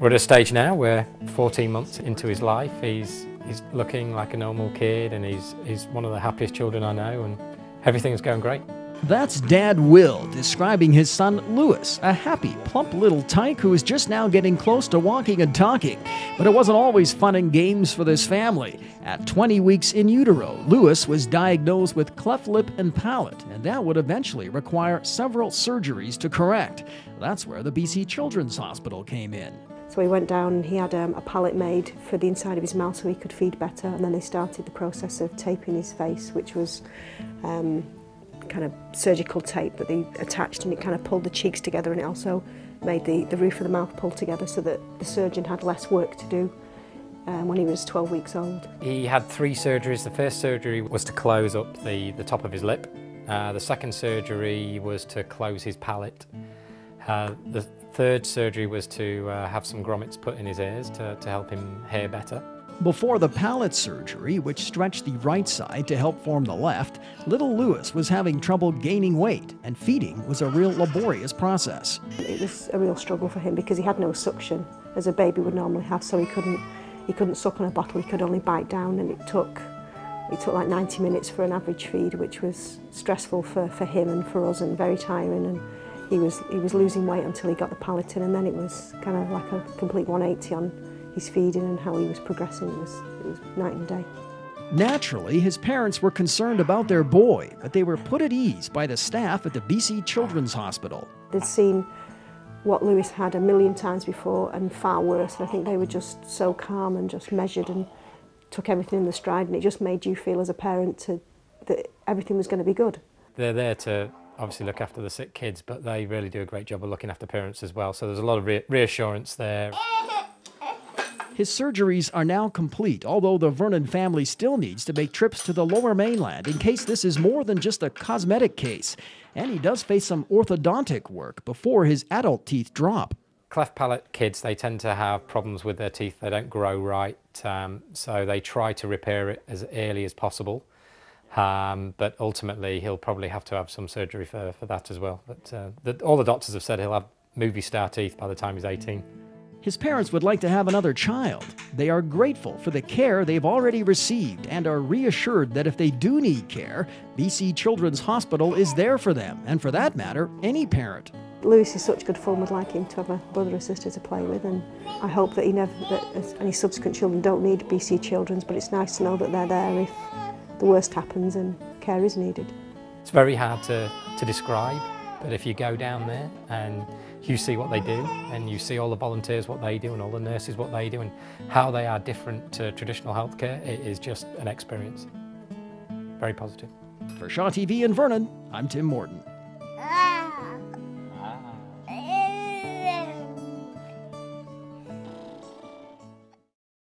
We're at a stage now where 14 months into his life, he's looking like a normal kid, and he's one of the happiest children I know, and everything's going great. That's Dad Will describing his son Lewis, a happy, plump little tyke who is just now getting close to walking and talking. But it wasn't always fun and games for this family. At 20 weeks in utero, Lewis was diagnosed with cleft lip and palate, and that would eventually require several surgeries to correct. That's where the BC Children's Hospital came in. So he went down and he had a palate made for the inside of his mouth so he could feed better, and then they started the process of taping his face, which was kind of surgical tape that they attached, and it kind of pulled the cheeks together, and it also made the roof of the mouth pull together so that the surgeon had less work to do when he was 12 weeks old. He had 3 surgeries. The first surgery was to close up the top of his lip. The second surgery was to close his palate. The third surgery was to have some grommets put in his ears to help him hear better. Before the palate surgery, which stretched the right side to help form the left, little Lewis was having trouble gaining weight, and feeding was a real laborious process. It was a real struggle for him because he had no suction, as a baby would normally have, so he couldn't suck on a bottle, he could only bite down, and it took like 90 minutes for an average feed, which was stressful for him and for us, and very tiring. And he was losing weight until he got the palate in, and then it was kind of like a complete 180 on his feeding and how he was progressing. It was night and day. Naturally, his parents were concerned about their boy, but they were put at ease by the staff at the BC Children's Hospital. They'd seen what Lewis had a million times before and far worse, and I think they were just so calm and just measured and took everything in the stride, and it just made you feel as a parent that everything was going to be good. They're there to obviously look after the sick kids, but they really do a great job of looking after parents as well, so there's a lot of reassurance there. His surgeries are now complete, although the Vernon family still needs to make trips to the Lower Mainland in case this is more than just a cosmetic case. And he does face some orthodontic work before his adult teeth drop. Cleft palate kids, they tend to have problems with their teeth. They don't grow right, so they try to repair it as early as possible. But ultimately, he'll probably have to have some surgery for that as well. But all the doctors have said he'll have movie star teeth by the time he's 18. His parents would like to have another child. They are grateful for the care they've already received and are reassured that if they do need care, BC Children's Hospital is there for them, and for that matter, any parent. Lewis is such good fun. We'd like him to have a brother or sister to play with, and I hope that that any subsequent children don't need BC Children's, but it's nice to know that they're there if the worst happens and care is needed. It's very hard to describe, but if you go down there and you see what they do, and you see all the volunteers what they do, and all the nurses what they do, and how they are different to traditional healthcare, it is just an experience. Very positive. For Shaw TV in Vernon, I'm Tim Morton.